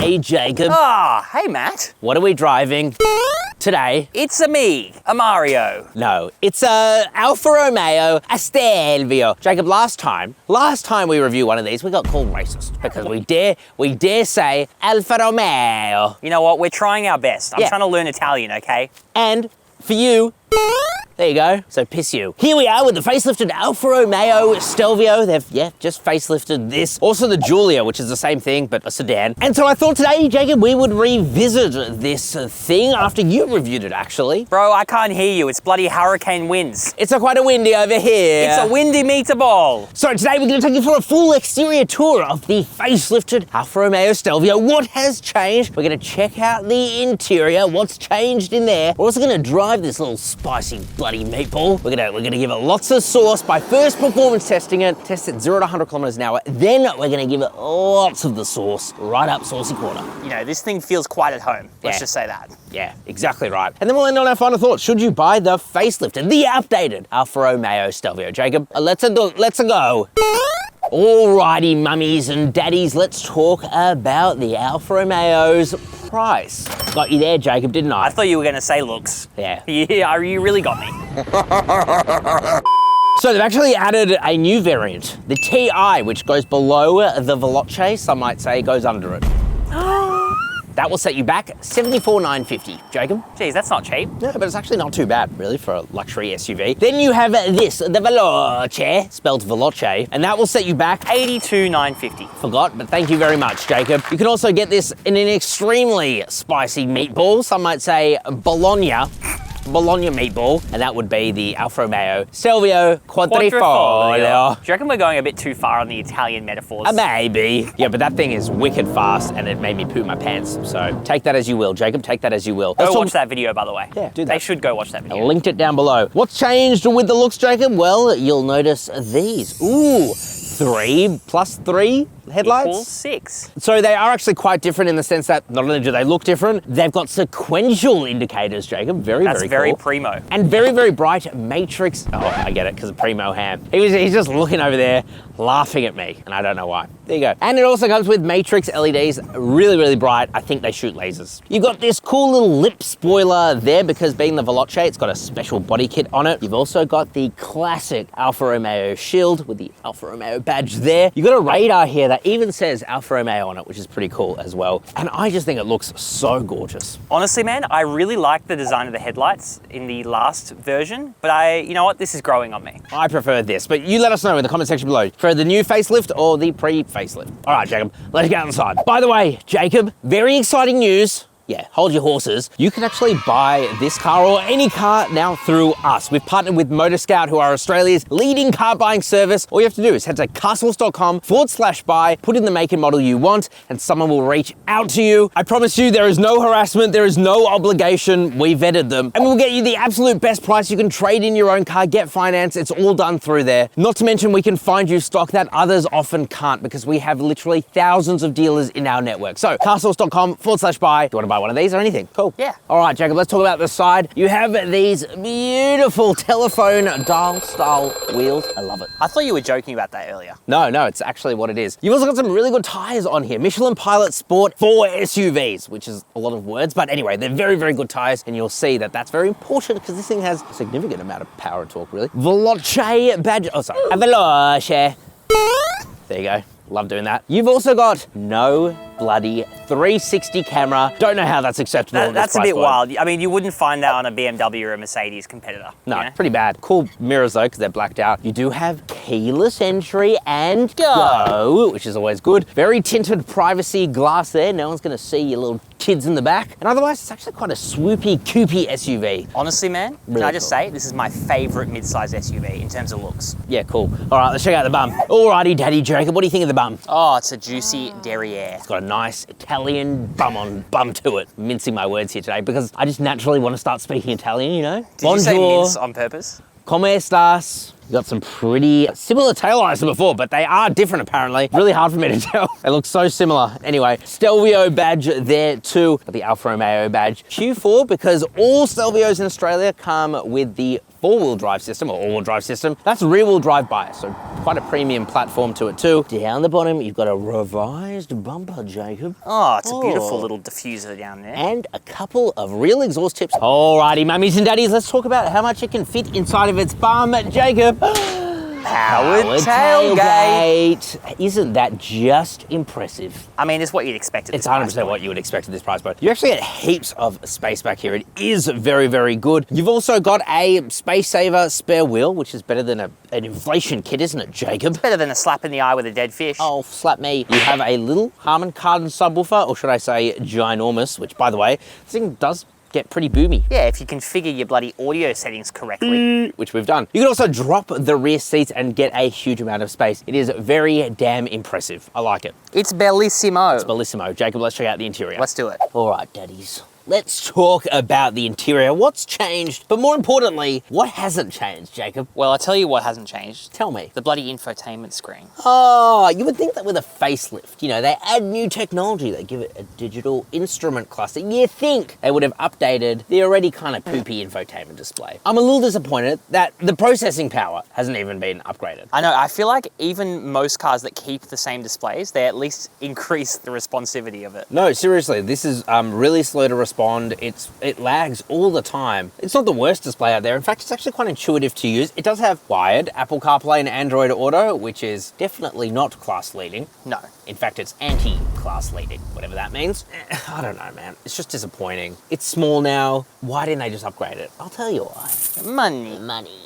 Hey, Jacob. Ah, hey, Matt. What are we driving today? It's a Mario. No, it's a Alfa Romeo Stelvio. Jacob, last time we reviewed one of these, we got called racist because we dare say Alfa Romeo. You know what? We're trying our best. I'm trying to learn Italian, okay? And for you, there you go. So piss you. Here we are with the facelifted Alfa Romeo Stelvio. They've, just facelifted this. Also the Giulia, which is the same thing, but a sedan. And so I thought today, Jacob, we would revisit this thing after you reviewed it, actually. Bro, I can't hear you. It's bloody hurricane winds. It's quite a windy over here. It's a windy meatball. So today we're going to take you for a full exterior tour of the facelifted Alfa Romeo Stelvio. What has changed? We're going to check out the interior, what's changed in there. We're also going to drive this little spicy bloody meatball. We're gonna give it lots of sauce by first performance testing it. Test it 0 to 100 kilometers an hour. Then we're gonna give it lots of the sauce right up saucy corner. You know, this thing feels quite at home. Let's just say that. Yeah, exactly right. And then we'll end on our final thoughts. Should you buy the facelifted, the updated Alfa Romeo Stelvio? Jacob, let's go. Alrighty, mummies and daddies, let's talk about the Alfa Romeo's price. Got you there, Jacob, didn't I? I thought you were going to say looks. Yeah. Yeah, you really got me. So they've actually added a new variant, the TI, which goes below the Veloce, some might say goes under it. That will set you back $74,950, Jacob. Geez, that's not cheap. No, but it's actually not too bad, really, for a luxury SUV. Then you have this, the Veloce, spelled Veloce, and that will set you back $82,950. Forgot, but thank you very much, Jacob. You can also get this in an extremely spicy meatball. Some might say Bologna meatball, and that would be the Alfa Romeo Stelvio Quadrifoglio. Do you reckon we're going a bit too far on the Italian metaphors? Maybe. Yeah, but that thing is wicked fast, and it made me poop my pants. So take that as you will, Jacob. Take that as you will. Go watch that video, by the way. Yeah, do that. They should go watch that video. I linked it down below. What's changed with the looks, Jacob? Well, you'll notice these. Ooh, 3 plus 3 headlights? Equals 6. So they are actually quite different in the sense that not only do they look different, they've got sequential indicators, Jacob. Very That's very cool. primo. And very, very bright matrix. Oh, I get it, because of primo ham. He's just looking over there, laughing at me, and I don't know why. There you go. And it also comes with matrix LEDs, really, really bright. I think they shoot lasers. You've got this cool little lip spoiler there because being the Veloce, it's got a special body kit on it. You've also got the classic Alfa Romeo shield with the Alfa Romeo badge there. You've got a radar here that even says Alfa Romeo on it, which is pretty cool as well. And I just think it looks so gorgeous. Honestly, man, I really like the design of the headlights in the last version, but you know what? This is growing on me. I prefer this, but you let us know in the comment section below. For the new facelift or the pre-facelift. All right, Jacob, let's get outside. By the way, Jacob, very exciting news. Yeah, hold your horses. You can actually buy this car or any car now through us. We've partnered with Motor Scout, who are Australia's leading car buying service. All you have to do is head to CarSauce.com/buy, put in the make and model you want, and someone will reach out to you. I promise you there is no harassment, there is no obligation. We vetted them, and we'll get you the absolute best price. You can trade in your own car, get finance. It's all done through there. Not to mention we can find you stock that others often can't because we have literally thousands of dealers in our network. So CarSauce.com/buy. Do you want to buy one of these or anything? Cool. Yeah. All right, Jacob, let's talk about the side. You have these beautiful telephone dial style wheels. I love it. I thought you were joking about that earlier. No, it's actually what it is. You've also got some really good tires on here. Michelin Pilot Sport for SUVs, which is a lot of words, but anyway, they're very, very good tires, and you'll see that that's very important because this thing has a significant amount of power and torque, really. Veloce badge, a Veloce. There you go. Love doing that. You've also got no bloody 360 camera. Don't know how that's acceptable. That's a bit wild. I mean, you wouldn't find that on a BMW or a Mercedes competitor. No, you know? Pretty bad. Cool mirrors though, because they're blacked out. You do have keyless entry and go, which is always good. Very tinted privacy glass there. No one's gonna see your little kids in the back. And otherwise, it's actually quite a swoopy, coopy SUV. Honestly, man, really can I just say, this is my favorite mid-size SUV in terms of looks. Yeah, cool. All right, let's check out the bum. Alrighty, Daddy Jacob, what do you think of the bum? Oh, it's a juicy derriere. It's got a nice Italian bum to it. Mincing my words here today because I just naturally want to start speaking Italian, you know? Did you say mince on purpose? Come estás? You've got some pretty similar taillights to before, but they are different apparently. Really hard for me to tell. They look so similar. Anyway, Stelvio badge there too. Got the Alfa Romeo badge. Q4 because all Stelvios in Australia come with the four-wheel drive system or all-wheel drive system. That's rear-wheel drive bias, so quite a premium platform to it too. Down the bottom, you've got a revised bumper, Jacob. Oh, it's a beautiful little diffuser down there. And a couple of real exhaust tips. Alrighty, mummies and daddies, let's talk about how much it can fit inside of its bum, Jacob. Powered tailgate. Isn't that just impressive? I mean, it's what you'd expect at It's this price 100% point. what you would expect at this price point. You actually get heaps of space back here. It is very, very good. You've also got a space saver spare wheel, which is better than an inflation kit, isn't it, Jacob? Better than a slap in the eye with a dead fish. Oh, slap me. You have a little Harman Kardon subwoofer, or should I say ginormous, which, by the way, this thing does get pretty boomy. Yeah, if you configure your bloody audio settings correctly. Which we've done. You can also drop the rear seats and get a huge amount of space. It is very damn impressive. I like it. It's bellissimo. It's bellissimo. Jacob, let's check out the interior. Let's do it. All right, daddies. Let's talk about the interior. What's changed? But more importantly, what hasn't changed, Jacob? Well, I'll tell you what hasn't changed. Tell me. The bloody infotainment screen. Oh, you would think that with a facelift, you know, they add new technology. They give it a digital instrument cluster. You think they would have updated the already kind of poopy infotainment display. I'm a little disappointed that the processing power hasn't even been upgraded. I know, I feel like even most cars that keep the same displays, they at least increase the responsivity of it. No, seriously, this is really slow to respond. It lags all the time. It's not the worst display out there. In fact, it's actually quite intuitive to use. It does have wired Apple CarPlay and Android Auto, which is definitely not class leading. No. In fact, it's anti-class leading, whatever that means. I don't know, man. It's just disappointing. It's small now. Why didn't they just upgrade it? I'll tell you why. Money. Money.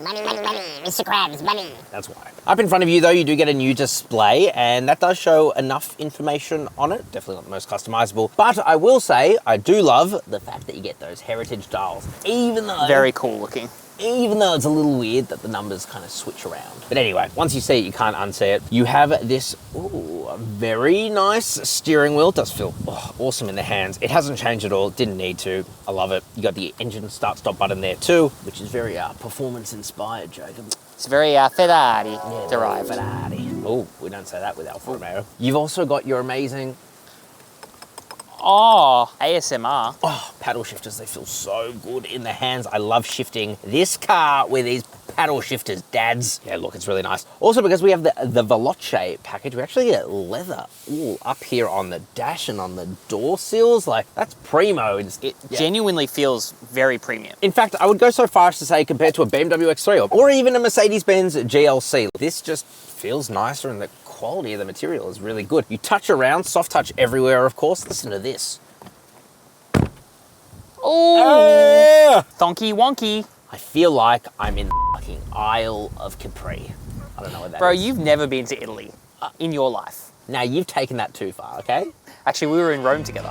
Money, money, money, Mr. Krabs, money. That's why. Up in front of you, though, you do get a new display, and that does show enough information on it. Definitely not the most customizable. But I will say, I do love the fact that you get those heritage dials, even though... Very cool looking. Even though it's a little weird that the numbers kind of switch around. But anyway, once you see it, you can't unsee it. You have this, a very nice steering wheel. It does feel awesome in the hands. It hasn't changed at all. Didn't need to. I love it. You got the engine start-stop button there too, which is very performance-inspired, Jacob. It's very Ferrari derived. Ferrari. Oh, we don't say that with Alfa Romeo. You've also got your amazing... Oh, ASMR. Oh, paddle shifters, they feel so good in the hands. I love shifting this car with these paddle shifters, dads. Yeah, look, it's really nice. Also, because we have the Veloce package, we actually get leather all up here on the dash and on the door sills. Like, that's primo. It genuinely feels very premium. In fact, I would go so far as to say compared to a BMW X3 or even a Mercedes-Benz GLC, this just feels nicer and the quality of the material is really good. You touch around, soft touch everywhere, of course. Listen to this. Oh, thonky wonky. I feel like I'm in the fucking Isle of Capri. I don't know what that is. Bro, you've never been to Italy in your life. Now, you've taken that too far, okay? Actually, we were in Rome together.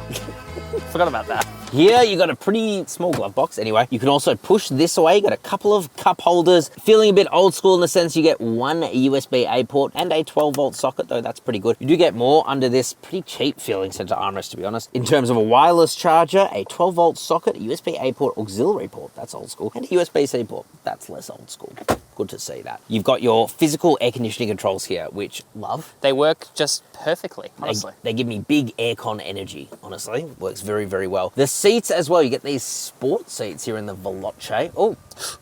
Forgot about that. Here, you got a pretty small glove box. Anyway, you can also push this away. You got a couple of cup holders. Feeling a bit old school in the sense you get one USB-A port and a 12-volt socket, though that's pretty good. You do get more under this pretty cheap feeling center armrest, to be honest. In terms of a wireless charger, a 12-volt socket, a USB-A port, auxiliary port, that's old school, and a USB-C port, that's less old school. Good to see that. You've got your physical air conditioning controls here, which love. They work just perfectly, honestly. They give me big aircon energy, honestly. Works very, very well. The seats as well, you get these sport seats here in the Veloce. Oh,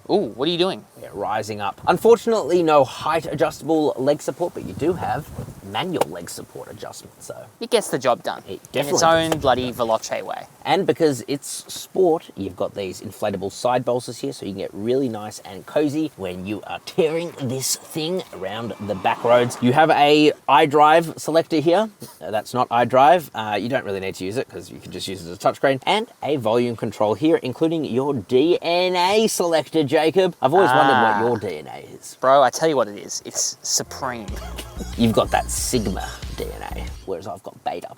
what are you doing? yeah, rising up. Unfortunately, no height adjustable leg support, but you do have manual leg support adjustment, so. It gets the job done It in its definitely own bloody Veloce way. And because it's sport, you've got these inflatable side bolsters here, so you can get really nice and cozy when you are tearing this thing around the back roads. You have a iDrive selector here. That's not iDrive. You don't really need to use it because you can just use it as a touchscreen. And a volume control here, including your DNA selector, Jacob. I've always wondered what your DNA is. Bro, I tell you what it is. It's supreme. You've got that Sigma DNA, whereas I've got beta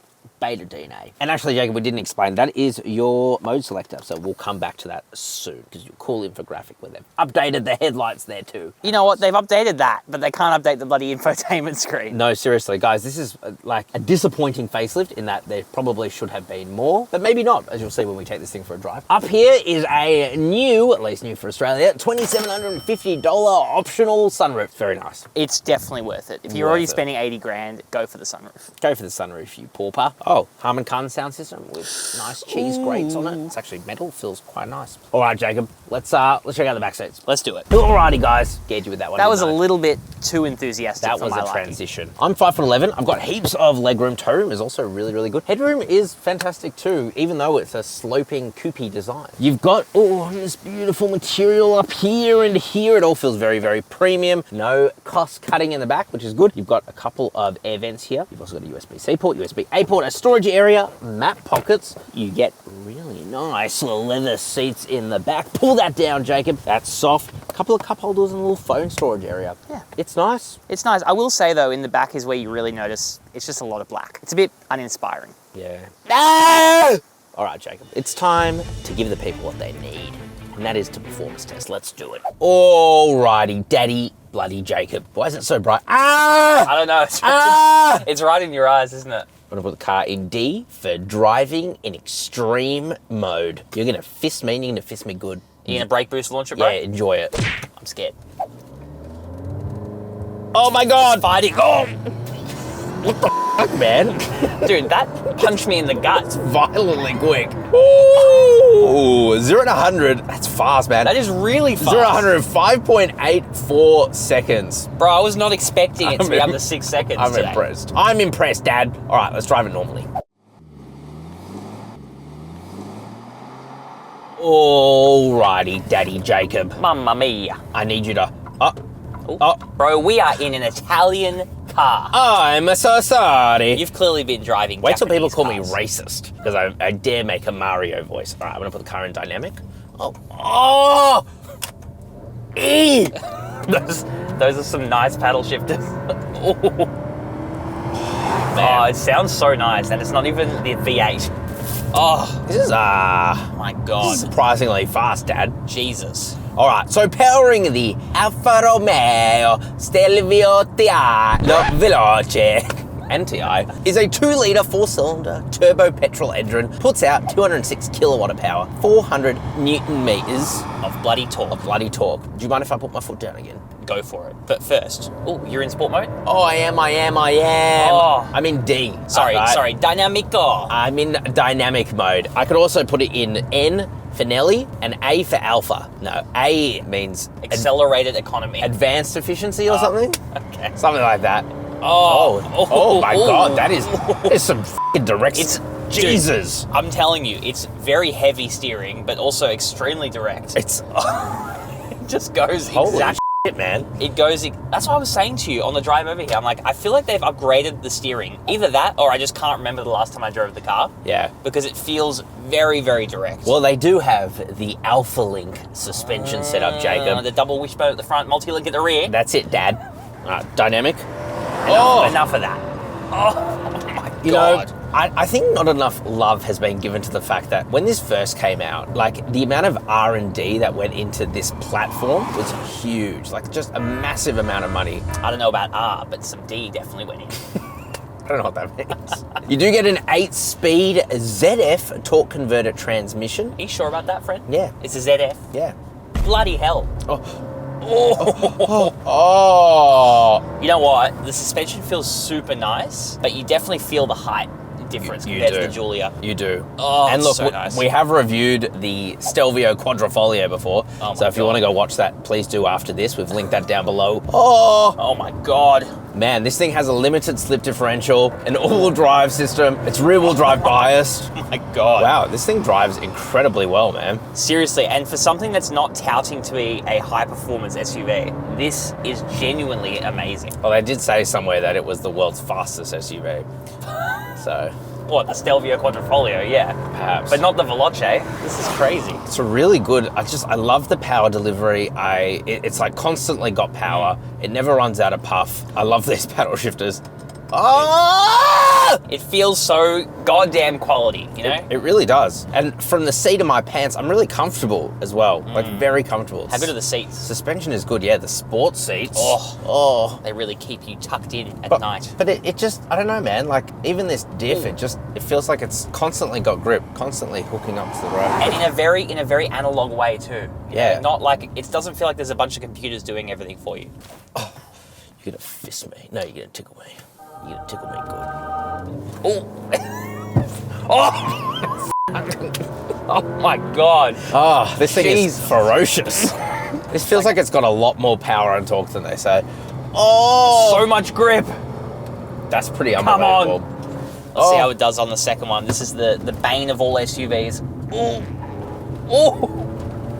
DNA. And actually, Jacob, we didn't explain, that is your mode selector, so we'll come back to that soon, because you'll cool infographic where they've updated the headlights there too. You know what? They've updated that, but they can't update the bloody infotainment screen. No, seriously, guys, this is like a disappointing facelift in that there probably should have been more, but maybe not, as you'll see when we take this thing for a drive. Up here is a new, at least new for Australia, $2,750 optional sunroof. Very nice. It's definitely worth it. If you're Worth already it. spending 80 grand, go for the sunroof. Go for the sunroof, you pauper. Oh, Harman Kardon sound system with nice cheese grates on it. It's actually metal, feels quite nice. All right, Jacob, let's check out the back seats. Let's do it. Alrighty, guys, scared you with that one. That was a didn't I? little bit too enthusiastic. That for was my a liking. transition. I'm 5'11". I've got heaps of legroom. Toe room is also really, really good. Headroom is fantastic too, even though it's a sloping coupé design. You've got this beautiful material up here and here. It all feels very, very premium. No cost cutting in the back, which is good. You've got a couple of air vents here. You've also got a USB-C port, USB-A port, a storage area, map pockets. You get really nice leather seats in the back. Pull that down, Jacob. That's soft. A couple of cup holders and a little phone storage area. Yeah. It's nice. It's nice. I will say though, in the back is where you really notice it's just a lot of black. It's a bit uninspiring. Yeah. No! All right, Jacob. It's time to give the people what they need, and that is to performance test. Let's do it. Alrighty, Daddy bloody Jacob. Why is it so bright? Ah! I don't know. It's right in your eyes, isn't it? I'm gonna put the car in D for driving in extreme mode. You're gonna fist me, and you're gonna fist me good. You gonna brake boost launch it, bro? Yeah, enjoy it. I'm scared. Oh my God! Fighting. Oh, What the fuck, man? dude, that punched me in the gut. Violently quick. Ooh, 0 to 100. That's fast, man. That is really fast. 0 to 100 in 5.84 seconds. Bro, I was not expecting it to be under 6 seconds I'm today. impressed. I'm impressed, Dad. All right, let's drive it normally. Alrighty, Daddy Jacob. Mamma mia. I need you to... Bro, we are in an Italian car. I'm so sorry. You've clearly been driving Wait till people Japanese call me cars. racist, because I dare make a Mario voice. All right, I'm gonna put the car in dynamic. Oh! E! Those are some nice paddle shifters. Oh, it sounds so nice, and it's not even the V8. Oh, This is, my God. surprisingly fast, Dad. Jesus. All right, so powering the Alfa Romeo Stelvio Veloce NTI is a 2-litre 4-cylinder turbo petrol engine, puts out 206 kilowatt of power, 400 Newton meters Of bloody torque. of bloody torque. Do you mind if I put my foot down again? Go for it. But first, oh, you're in sport mode? Oh, I am. Oh. I'm in D. Sorry, Alright. sorry, dynamico. I'm in dynamic mode. I could also put it in N for Nelly and A for Alpha. No, A means Accelerated economy. advanced efficiency or something? Okay. Something like that. Oh, Oh my God, that is some f***ing direct. It's Jesus. Dude, I'm telling you, it's very heavy steering, but also extremely direct. It's It just goes holy exactly. shit, man. It goes. That's what I was saying to you on the drive over here. I'm like, I feel like they've upgraded the steering. Either that, or I just can't remember the last time I drove the car. Yeah. Because it feels very, very direct. Well, they do have the Alpha Link suspension setup, Jacob. The double wishbone at the front, multi-link at the rear. That's it, Dad. Dynamic. Enough of that. Oh my You God. know, I think not enough love has been given to the fact that when this first came out, like the amount of R&D that went into this platform was huge. Like just a massive amount of money. I don't know about R, but some D definitely went in. I don't know what that means. You do get an 8-speed ZF torque converter transmission. Are you sure about that, friend? Yeah. It's a ZF. Yeah. Bloody hell. Oh. You know what? The suspension feels super nice, but you definitely feel the height difference You compared to do. the Giulia. You do. Oh, and it's look, so nice. we have reviewed the Stelvio Quadrifoglio before. Oh my So if you God. want to go watch that, please do after this. We've linked that down below. Oh, Oh my God. man, this thing has a limited slip differential, an all-wheel drive system. It's rear-wheel drive biased. Oh my God. Wow, this thing drives incredibly well, man. Seriously, and for something that's not touting to be a high-performance SUV, this is genuinely amazing. Well, they did say somewhere that it was the world's fastest SUV. So, What, the Stelvio Quadrifoglio, yeah. perhaps. But not the Veloce. This is crazy. It's a really good, I love the power delivery. It's like constantly got power. It never runs out of puff. I love these paddle shifters. Oh! It feels so goddamn quality, you know? It really does. And from the seat of my pants, I'm really comfortable as well. Like very comfortable. How good are the seats? Suspension is good, yeah. The sports seats. Oh. They really keep you tucked in at night. But it just, I don't know, man. Like even this diff, it feels like it's constantly got grip, constantly hooking up to the road. And in a very analog way too. You Yeah. know, not like, it doesn't feel like there's a bunch of computers doing everything for you. You're gonna fist me. No, you're gonna tickle me. You're gonna tickle me good. Oh. Oh! Oh my God. Oh, this thing is Jeez. ferocious. This feels like it's got a lot more power and torque than they say. Oh! So much grip. That's pretty Come unbelievable. Let's see how it does on the second one. This is the bane of all SUVs. Oh. Oh.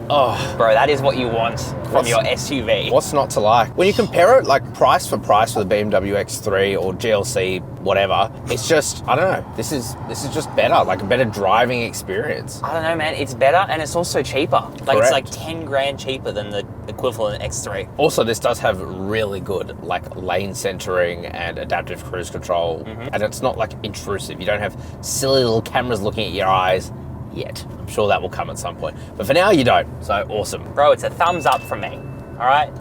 Oh, Bro, that is what you want from your SUV. what's not to like? When you compare it, like price for price with a BMW X3 or GLC, whatever, it's just, I don't know. This is just better, like a better driving experience. I don't know, man. It's better and it's also cheaper. Like it's like Correct. 10 grand cheaper than the equivalent X3. Also, this does have really good like lane centering and adaptive cruise control, and it's not like intrusive. You don't have silly little cameras looking at your eyes yet. I'm sure that will come at some point, but for now you don't. So awesome. Bro, it's a thumbs up from me. All right.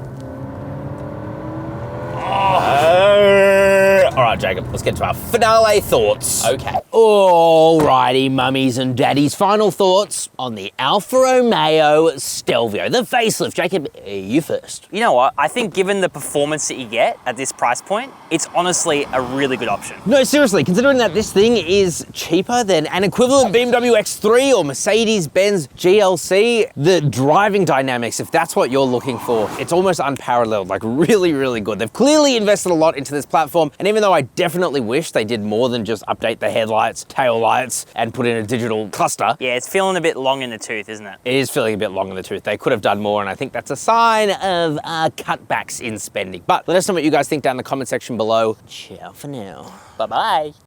All right, Jacob, let's get to our finale thoughts. Okay. Alrighty, mummies and daddies, final thoughts on the Alfa Romeo Stelvio, the facelift. Jacob, you first. You know what? I think given the performance that you get at this price point, it's honestly a really good option. No, seriously, considering that this thing is cheaper than an equivalent BMW X3 or Mercedes-Benz GLC, the driving dynamics, if that's what you're looking for, it's almost unparalleled, like really, really good. They've clearly invested a lot into this platform, and even though I definitely wish they did more than just update the headlights, tail lights, and put in a digital cluster, Yeah, it's feeling a bit long in the tooth, isn't it? it is feeling a bit long in the tooth. They could have done more, and I think that's a sign of cutbacks in spending. But let us know what you guys think down in the comment section below. Ciao for now. Bye-bye.